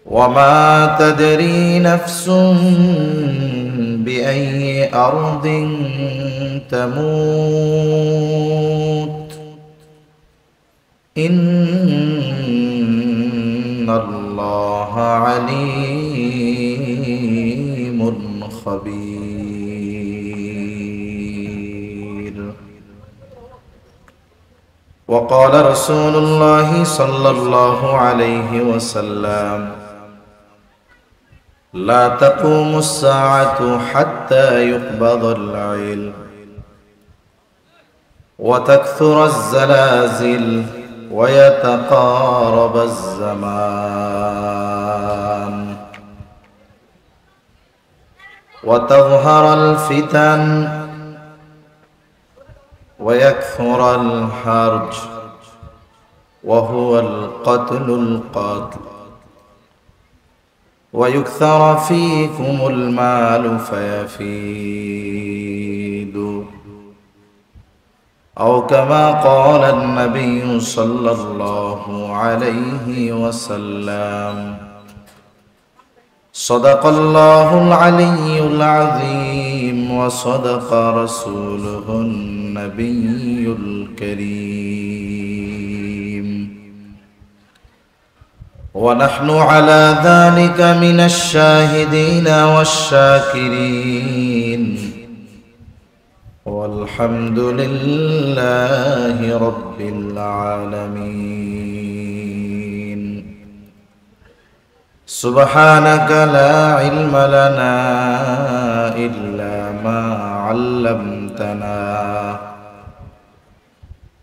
وما تدري نفس بأي أرض تموت إن الله عليم خبير. وقال رسول الله صلى الله عليه وسلم: لا تقوم الساعة حتى يقبض العلم وتكثر الزلازل ويتقارب الزمان وتظهر الفتن ويكثر الحرج وهو القتل ويكثر فيكم المال فيفيد، أو كما قال النبي صلى الله عليه وسلم. صدق الله العلي العظيم وصدق رسوله النبي الكريم، ونحن على ذلك من الشاهدين والشاكرين، والحمد لله رب العالمين. سبحانك لا علم لنا إلا ما علمتنا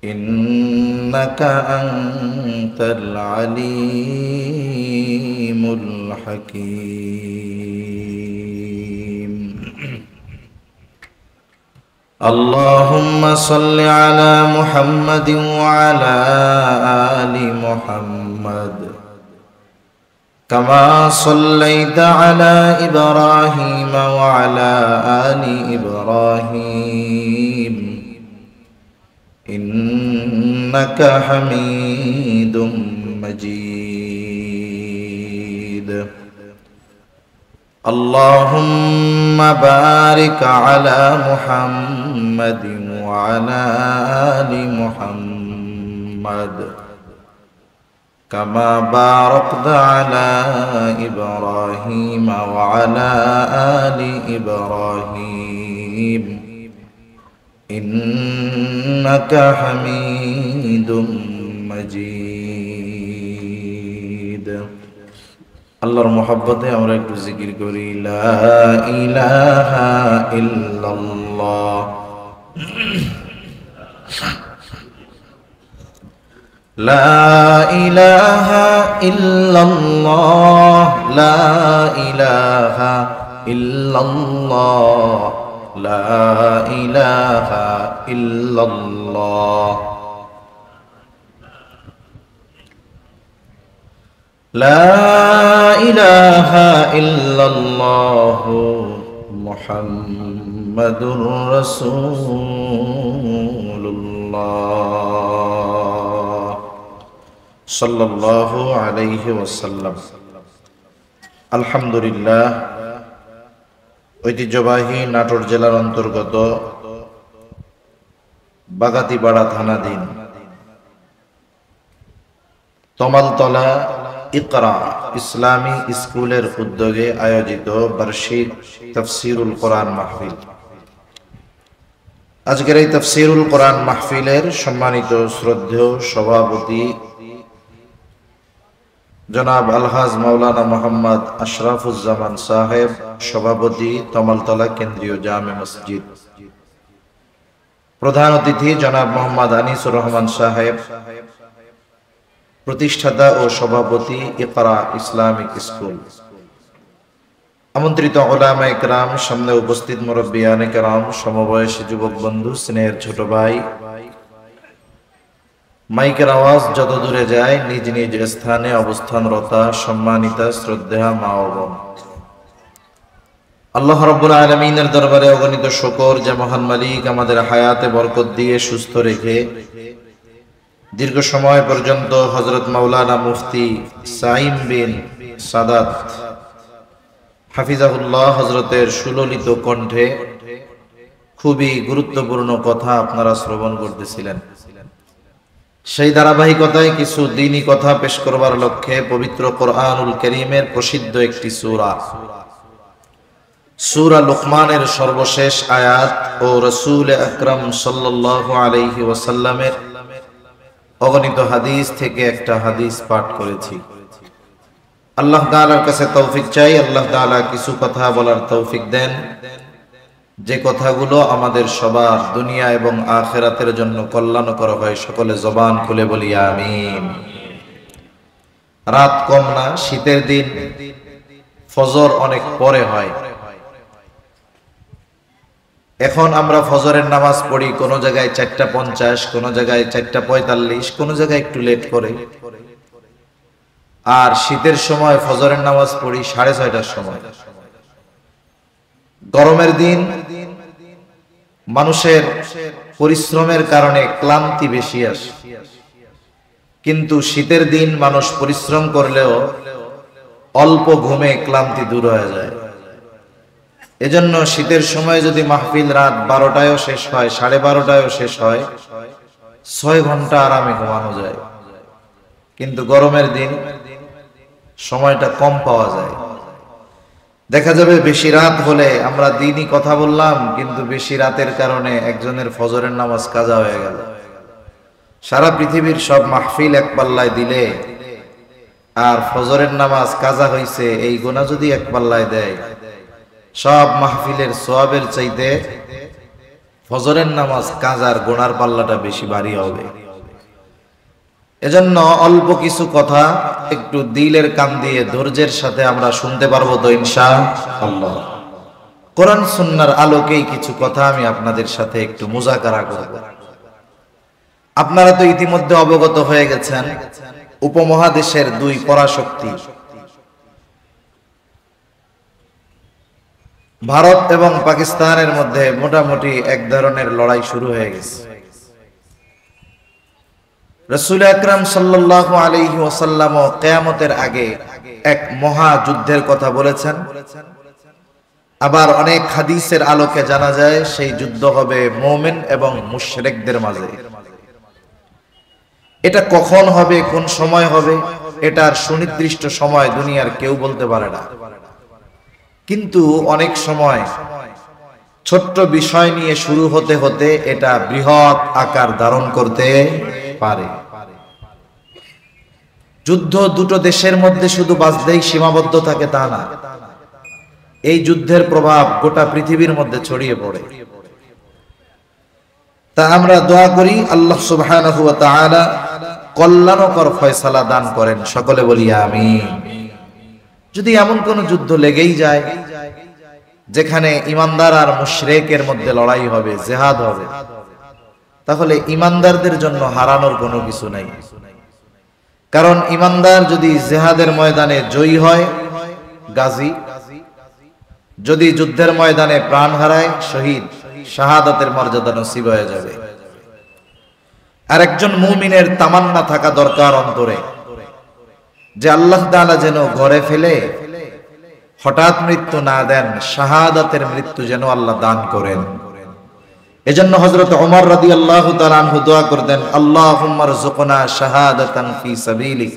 إنك أنت العليم الحكيم. اللهم صل على محمد وعلى آل محمد كما صليت على إبراهيم وعلى آل إبراهيم إنك حميد مجيد. اللهم بارك على محمد وعلى آل محمد كما باركت على إبراهيم وعلى آل إبراهيم إنك حميد مجيد. আল্লাহর মহব্বতে আমরা একটু জিকির করি, লা ইলাহা ইল্লাল্লাহ, লা ইলাহা ইল্লাল্লাহ, লা ইলাহা ইল্লাল্লাহ, লা ইলাহা ইল্লাল্লাহ, লা ইলাহা ইল্লাল্লাহ মুহাম্মাদুর রাসূলুল্লাহ সাল্লাল্লাহু আলাইহি ওয়াসাল্লাম। আলহামদুলিল্লাহ, ঐতিহ্যবাহী নাটোর জেলার অন্তর্গত বাগাতিপাড়া থানাধীন তমালতলা ইকরা ইসলামী স্কুলের উদ্যোগে আয়োজিত বার্ষিক তাফসীরুল কোরআন মাহফিল। আজকের এই তাফসীরুল কোরআন মাহফিলের সম্মানিত শ্রদ্ধেয় সভাপতি জনাব আলহাজ মাওলানা মোহাম্মদ আশরাফুজ্জামান সাহেব, সভাপতি তমালতলা কেন্দ্রীয় জামে মসজিদ। প্রধান অতিথি জনাব মোহাম্মদ আনিসুর রহমান সাহেব, প্রতিষ্ঠাতা ও সভাপতি ইকরা ইসলামিক স্কুল। আমন্ত্রিত উলামা ইকরাম, সামনে উপস্থিত মুরব্বিয়ানে কেরাম, সমবয়সী যুবক বন্ধু, স্নেহের ছোট ভাই, মাইকের আওয়াজ যত দূরে যায় নিজ নিজ স্থানে অবস্থানরতা সম্মানিতা শ্রদ্ধেয়া মা ও বোন, আল্লাহ রাব্বুল আলামিনের দরবারে অগণিত শুকর যে মহান মালিক আমাদের হায়াতে বরকত দিয়ে সুস্থ রেখে দীর্ঘ সময় পর্যন্ত হযরত মাওলানা মুফতি সাইম বিন সাদাত হাফিজাহুল্লাহ হযরতের সুললিত কণ্ঠে খুবই গুরুত্বপূর্ণ কথা আপনারা শ্রবণ করতেছিলেন। সেই ধারাবাহিকতায় কিছু দ্বীনি কথা পেশ করবার লক্ষ্যে পবিত্র কোরআনুল কারীমের প্রসিদ্ধ একটি সূরা সূরা লুকমানের সর্বশেষ আয়াত ও রাসূল আকরাম সাল্লাল্লাহু আলাইহি ওয়াসাল্লামের অগণিত হাদিস থেকে একটা হাদিস পাঠ করেছি। আল্লাহ তাআলার কাছে তৌফিক চাই, আল্লাহ তাআলা কিছু কথা বলার তৌফিক দেন, যে কথাগুলো আমাদের সবার দুনিয়া এবং আখিরাতের জন্য কল্যাণকর হয়। সকলে জবান খুলে বলি আমিন। রাত কম না, শীতের দিন, ফজর অনেক পরে হয়। এখন আমরা ফজরের নামাজ পড়ি কোন জায়গায় 4:50, কোন জায়গায় 4:45, কোন জায়গায় একটু লেট করে। আর শীতের সময় ফজরের নামাজ পড়ি 6:30টার সময়। গরমের দিন মানুষের পরিশ্রমের কারণে ক্লান্তি বেশি আসে, কিন্তু শীতের দিন মানুষ পরিশ্রম করলেও অল্প ঘুমে ক্লান্তি দূর হয়ে যায়। এজন্য শীতের সময় যদি মাহফিল রাত 12টায়ও শেষ হয়, 12:30টায়ও শেষ হয়, 6 ঘন্টা আরামে ঘুমানো যায়। কিন্তু গরমের দিন সময়টা কম পাওয়া যায়। দেখা যাবে বেশি রাত হলে আমরা দিনই কথা বললাম, কিন্তু বেশি রাতের কারণে একজনের ফজরের নামাজ কাজা হয়ে গেল। সারা পৃথিবীর সব মাহফিল এক পাল্লায় দিলে আর ফজরের নামাজ কাজা হইছে এই গুনাহ যদি এক পাল্লায় দেয়, সব মাহফিলের সওয়াবের চাইতে ফজরের নামাজ কাজার গুনার পাল্লাটা বেশি ভারী হবে। এজন্য অল্প কিছু কথা একটু দিলের কান দিয়ে ধৈর্যের সাথে আমরা শুনতে পারবো তো ইনশাআল্লাহ। কোরআন সুন্নাহর আলোকেই কিছু কথা আমি আপনাদের সাথে একটু মুযাকারা করব। আপনারা তো ইতিমধ্যে অবগত হয়ে গেছেন, উপমহাদেশের দুই পরাশক্তি ভারত এবং পাকিস্তানের মধ্যে মোটামুটি এক ধরনের লড়াই শুরু হয়ে গেছে। রাসূল আকরাম সাল্লাল্লাহু আলাইহি ওয়াসাল্লাম কিয়ামতের আগে এক মহা যুদ্ধের কথা বলেছেন। আবার অনেক হাদিসের আলোকে জানা যায় সেই যুদ্ধ হবে মুমিন এবং মুশরিকদের মাঝে। এটা কখন হবে, কোন সময় হবে, এটার সুনির্দিষ্ট সময় দুনিয়ার কেউ বলতে পারে না। কিন্তু অনেক সময় ছোট্ট বিষয় নিয়ে শুরু হতে হতে এটা বৃহৎ আকার ধারণ করতে পারে। যুদ্ধ দুটো দেশের মধ্যে শুধু বাজতেই সীমাবদ্ধ থাকে তা না, এই যুদ্ধের প্রভাব গোটা পৃথিবীর মধ্যে ছড়িয়ে পড়ে। তা আমরা দোয়া করি আল্লাহ সুবহানাহু ওয়া তাআলা কল্যাণকর ফয়সালা দান করেন। সকলে বলি আমিন। যদি এমন কোন যুদ্ধ লেগেই যায় যেখানে ইমানদার আর মুশরিকের মধ্যে লড়াই হবে, জিহাদ হবে, তাহলে ইমানদারদের জন্য হারানোর কোনো কিছু নাই। কারণ ইমানদার যদি জিহাদের ময়দানে জয়ী হয়, গাজী, যদি যুদ্ধের ময়দানে প্রাণ হারায়, শহীদ, শাহাদাতের মর্যাদা নসিব হয়ে যাবে। আর একজন মুমিনের তামান্না থাকা দরকার অন্তরে যে আল্লাহ তাআলা যেন ঘরে ফেলে হঠাৎ মৃত্যু না দেন, শাহাদাতের মৃত্যু যেন আল্লাহ দান করেন। এজন্য হযরত ওমর রাদিয়াল্লাহু তাআলা আনহু দোয়া করতেন, আল্লাহুম্মা রযুকনা শাহাদাতান ফি সাবিলিক।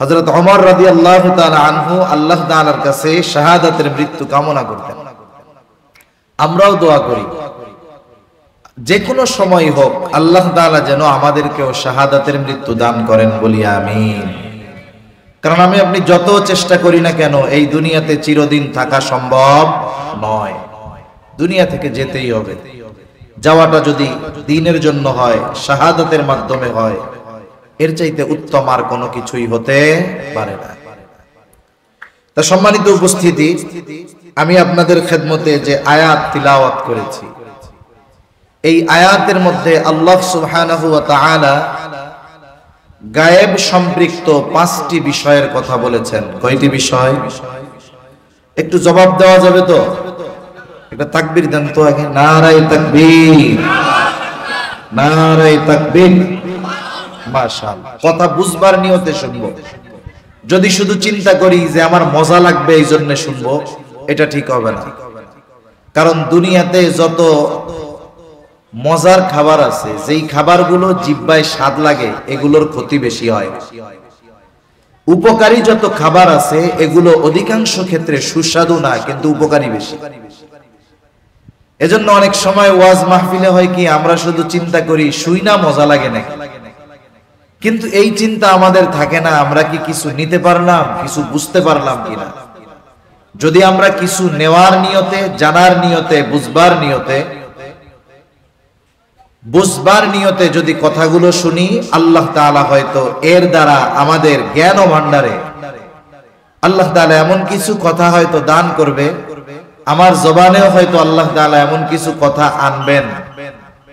হযরত ওমর রাদিয়াল্লাহু তাআলা আনহু আল্লাহ তাআলার কাছে শাহাদাতের মৃত্যু কামনা করতেন। আমরাও দোয়া করি যে কোনো সময় হোক আল্লাহ তাআলা যেন আমাদেরকেও শাহাদাতের মৃত্যু দান করেন, বলি আমিন। কারণ আমি আপনি যত চেষ্টা করি না কেন এই দুনিয়াতে চিরদিন থাকা সম্ভব নয়। দুনিয়া থেকে যেতেই হবে। যাওয়াটা যদি দ্বীনের জন্য হয়, শাহাদাতের মাধ্যমে হয়, এর চাইতে উত্তম আর কোনো কিছুই হতে পারে না। তা সম্মানিত উপস্থিতি, আমি আপনাদের খেদমতে যে আয়াত তিলাওয়াত করেছি, এই আয়াতের মধ্যে আল্লাহ সুবহানাহু ওয়া তাআলা গায়েব সম্পৃক্ত 5টি বিষয়ের কথা বলেছেন। কয়টি বিষয়? একটু জবাব দেওয়া যাবে তো? একটা তাকবীর দেন তো আগে। নারায়ে তাকবীর, নারায়ে তাকবীর। মাশাআল্লাহ। কথা বুঝবার নিয়তে শুনবো, যদি শুধু চিন্তা করি যে আমার মজা লাগবে এই জন্য শুনবো, এটা ঠিক হবে না। কারণ দুনিয়াতে যত মজার খাবার আছে, যেই খাবারগুলো জিহ্বায় স্বাদ লাগে এগুলোর ক্ষতি বেশি হয়। উপকারী যত খাবার আছে এগুলো অধিকাংশ ক্ষেত্রে সুস্বাদু না, কিন্তু উপকারী বেশি। এজন্য অনেক সময় ওয়াজ মাহফিলে হয় কি, আমরা শুধু চিন্তা করি শুই না মজা লাগে নাকি, কিন্তু এই চিন্তা আমাদের থাকে না আমরা কি কিছু নিতে পারলাম, কিছু বুঝতে পারলাম কিনা। যদি আমরা কিছু নেওয়ার নিয়তে, জানার নিয়তে, বুঝবার নিয়তে যদি কথাগুলো শুনি, আল্লাহ তাআলা হয়তো এর দ্বারা আমাদের জ্ঞান ভান্ডারে আল্লাহ তাআলা এমন কিছু কথা হয়তো দান করবে, আমার জবানেও হয়তো আল্লাহ তাআলা এমন কিছু কথা আনবেন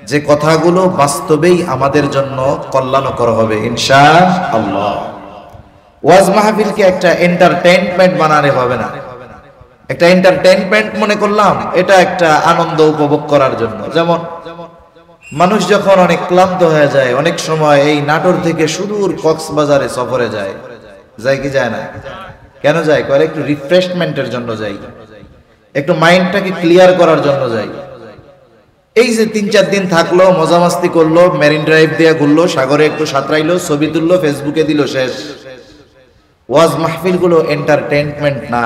যে কথাগুলো বাস্তবেই আমাদের জন্য কল্যাণকর হবে ইনশাআল্লাহ। ওয়াজ মাহফিলকে একটা এন্টারটেইনমেন্ট বানালে হবে না। একটা এন্টারটেইনমেন্ট মনে করলাম এটা একটা আনন্দ উপভোগ করার জন্য। যেমন মানুষ যখন অনেক ক্লান্ত হয়ে যায়, অনেক সময় এই নাটোর থেকে সুদূর কক্সবাজারে সফরে যায় কি যায় না? কেন যায়? করে একটু রিফ্রেশমেন্টের জন্য যাই, একটু মাইন্ডটাকে ক্লিয়ার করার জন্য যাই। এই যে 3-4 দিন থাকলো, মজা মাস্তি করলো, মেরিন ড্রাইভ দিয়ে ঘুরলো, সাগরে একটু সাঁতরাইলো, ছবি তুললো, ফেসবুকে দিল, শেষ। ওয়াজ মাহফিল গুলো এন্টারটেইনমেন্ট না,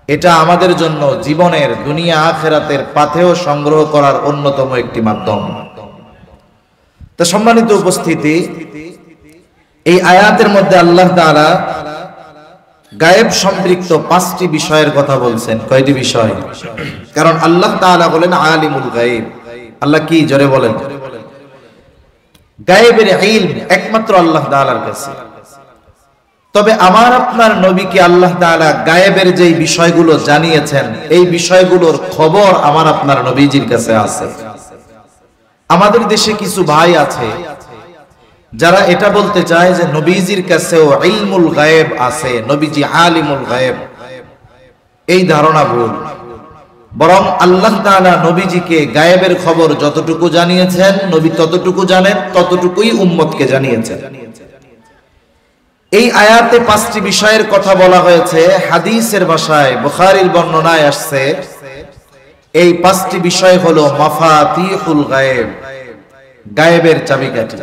এটা আমাদের জন্য জীবনের দুনিয়া আখিরাতের পাথেয় সংগ্রহ করার অন্যতম একটি মাধ্যম। তো সম্মানিত উপস্থিতি, এই আয়াতের মধ্যে আল্লাহ তাআলা গায়েব সম্পৃক্ত 5টি বিষয়ের কথা বলছেন। কয়টি বিষয়? কারণ আল্লাহ তাআলা বলেন আলিমুল গায়েব। আল্লাহ কি জোরে বলেন? গায়েবের ইলম একমাত্র আল্লাহ তাআলার কাছে। তবে আমার আপনার নবীকে আল্লাহ তাআলা গায়েবের যেই বিষয়গুলো জানিয়েছেন, এই বিষয়গুলোর খবর আমার আপনার নবীজির কাছে আছে। আমাদের দেশে কিছু ভাই আছে যারা এটা বলতে চায় যে নবীজির কাছেও ইলমুল গায়েব আছে, নবীজি আলিমুল গায়েব। এই ধারণা ভুল। বরং আল্লাহ তাআলা নবীজিকে গায়েবের খবর যতটুকু জানিয়েছেন, নবী ততটুকু জানেন, ততটুকুই উম্মতকে জানিয়েছেন। এই আয়াতে 5টি বিষয়ের কথা বলা হয়েছে। হাদিসের ভাষায় বুখারীর বর্ণনায় আসছে এই 5টি বিষয় হলো মাফাতিহুল গায়েব, গায়েবের চাবিকাঠি।